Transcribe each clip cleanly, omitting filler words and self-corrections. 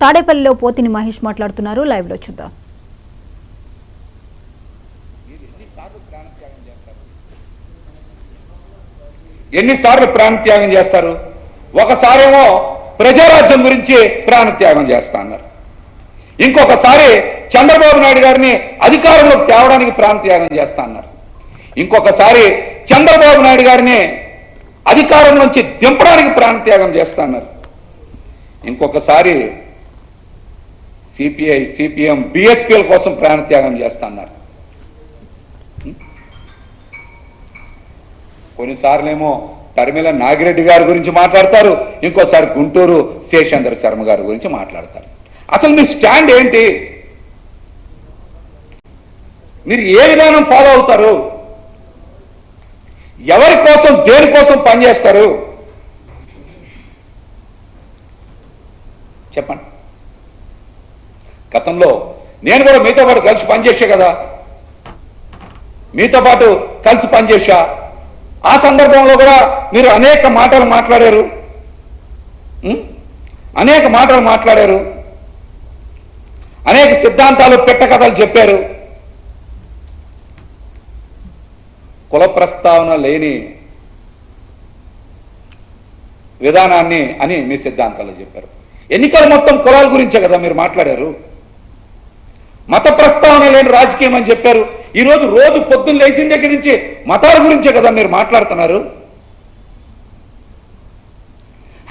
తాడేపల్లిలో పోతిని మహేష్ మాట్లాడుతున్నారు. లైవ్ లో చూద్దాం. ఎన్నిసార్లు ప్రాణత్యాగం చేస్తారు? ఒకసారేమో ప్రజారాజ్యం గురించి ప్రాణత్యాగం చేస్తా అన్నారు, ఇంకొకసారి చంద్రబాబు నాయుడు గారిని అధికారంలోకి తేవడానికి ప్రాణత్యాగం చేస్తా అన్నారు, ఇంకొకసారి చంద్రబాబు నాయుడు గారిని అధికారం నుంచి దింపడానికి ప్రాణత్యాగం చేస్తా అన్నారు, ఇంకొకసారి సిపిఐ సిపిఎం బిఎస్పీల కోసం ప్రాణత్యాగం చేస్తా అన్నారు. కొన్నిసార్లేమో తరిమిల నాగిరెడ్డి గారి గురించి మాట్లాడతారు, ఇంకోసారి గుంటూరు శేషేంద్ర శర్మ గారి గురించి మాట్లాడతారు. అసలు మీ స్టాండ్ ఏంటి? మీరు ఏ విధానం ఫాలో అవుతారు? ఎవరి కోసం దేనికోసం పనిచేస్తారు? చెప్పండి. గతంలో నేను కూడా మీతో పాటు కలిసి పనిచేసా కదా, మీతో పాటు కలిసి పనిచేసా. ఆ సందర్భంలో కూడా మీరు అనేక మాటలు మాట్లాడారు, అనేక సిద్ధాంతాలు పెట్టకథలు చెప్పారు. కుల ప్రస్తావన లేని విధానాన్ని అని మీ సిద్ధాంతాలు చెప్పారు. ఎన్నికలు మొత్తం కులాల గురించే కదా మీరు మాట్లాడారు. మత ప్రస్తావన లేని రాజకీయం అని చెప్పారు. ఈరోజు రోజు పొద్దున్న లేచిన దగ్గర నుంచి మతాల గురించే కదా మీరు మాట్లాడుతున్నారు.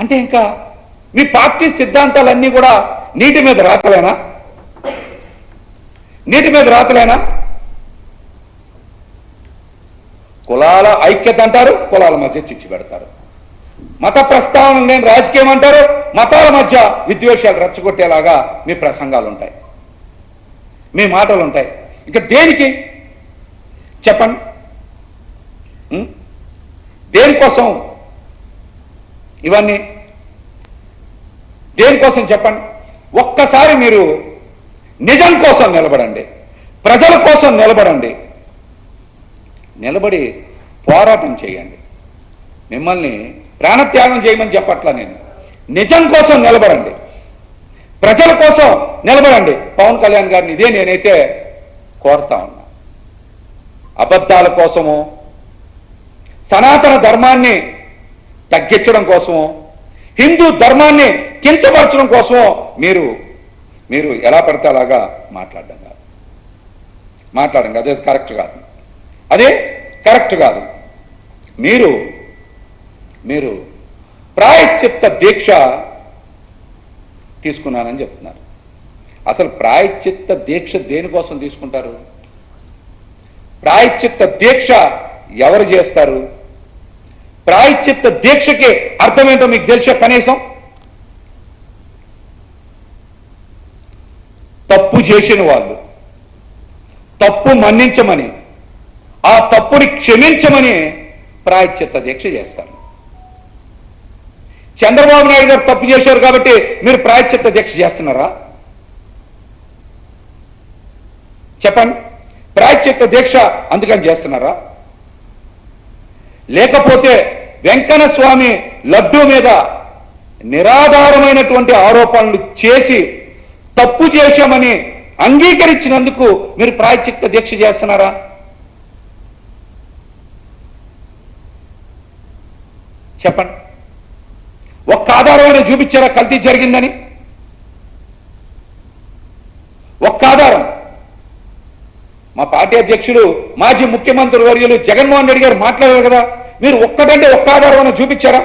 అంటే ఇంకా మీ పార్టీ సిద్ధాంతాలన్నీ కూడా నీటి మీద రాతలేనా? కులాల ఐక్యత అంటారు, కులాల మధ్య చిచ్చు పెడతారు. మత ప్రస్తావన లేని రాజకీయం అంటారు, మతాల మధ్య విద్వేషాలు రెచ్చగొట్టేలాగా మీ ప్రసంగాలు ఉంటాయి, మీ మాటలు ఉంటాయి. ఇక దేనికి చెప్పండి? దేనికోసం ఇవన్నీ? దేనికోసం చెప్పండి? ఒక్కసారి మీరు నిజం కోసం నిలబడండి, ప్రజల కోసం నిలబడి పోరాటం చేయండి. మిమ్మల్ని ప్రాణత్యాగం చేయమని చెప్పట్లా నేను. నిజం కోసం నిలబడండి, ప్రజల కోసం నిలబడండి. పవన్ కళ్యాణ్ గారిని ఇదే నేనైతే కోరుతా ఉన్నా. అబద్ధాల కోసమో, సనాతన ధర్మాన్ని తగ్గించడం కోసమో, హిందూ ధర్మాన్ని కించపరచడం కోసమో మీరు ఎలా పడితే అలాగా మాట్లాడడం కాదు. అదే కరెక్ట్ కాదు. మీరు ప్రాయశ్చిత్త దీక్ష తీసుకున్నానని చెప్తున్నారు. అసలు ప్రాయశ్చిత్త దీక్ష దేనికోసం తీసుకుంటారు? ప్రాయశ్చిత్త దీక్ష ఎవరు చేస్తారు? ప్రాయశ్చిత్త దీక్షకి అర్థమేంటో మీకు తెలుసా? కనీసం తప్పు చేసిన వాళ్ళు తప్పు మన్నించమని, ఆ తప్పుని క్షమించమని ప్రాయశ్చిత్త దీక్ష చేస్తారు. చంద్రబాబు నాయుడు గారు తప్పు చేశారు కాబట్టి మీరు ప్రాయశ్చిత్త దీక్ష చేస్తున్నారా? చెప్పండి. ప్రాయశ్చిత్త దీక్ష అందుకని చేస్తున్నారా? లేకపోతే వెంకన్న స్వామి లడ్డూ మీద నిరాధారమైనటువంటి ఆరోపణలు చేసి తప్పు చేశామని అంగీకరించినందుకు మీరు ప్రాయశ్చిత్త దీక్ష చేస్తున్నారా? చెప్పండి. ఒక్క ఆధారమైనా చూపించారా కల్తీ జరిగిందని? ఒక్క ఆధారం? మా పార్టీ అధ్యక్షులు మాజీ ముఖ్యమంత్రి వర్యులు జగన్మోహన్ రెడ్డి గారు మాట్లాడారు కదా, మీరు ఒక్కటంటే ఒక్క ఆధారమైనా చూపించారా?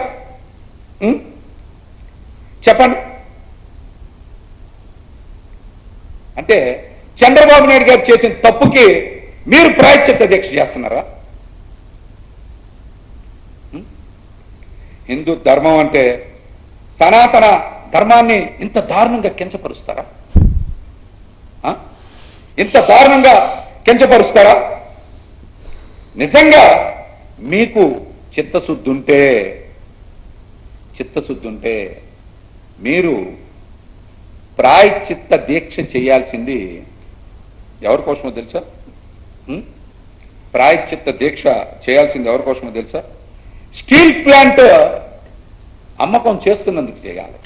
చెప్పండి. అంటే చంద్రబాబు నాయుడు గారు చేసిన తప్పుకి మీరు ప్రాయశ్చిత్త దీక్ష చేస్తున్నారా? హిందూ ధర్మం అంటే, సనాతన ధర్మాన్ని ఇంత దారుణంగా కించపరుస్తారా? ఇంత దారుణంగా కించపరుస్తారా? నిజంగా మీకు చిత్తశుద్ధి ఉంటే మీరు ప్రాయశ్చిత్త దీక్ష చేయాల్సింది ఎవరి కోసమో తెలుసా? ప్రాయశ్చిత్త దీక్ష చేయాల్సింది ఎవరి కోసమో తెలుసా? స్టీల్ ప్లాంట్ అమ్మకం చేస్తున్నందుకు చేయాలి.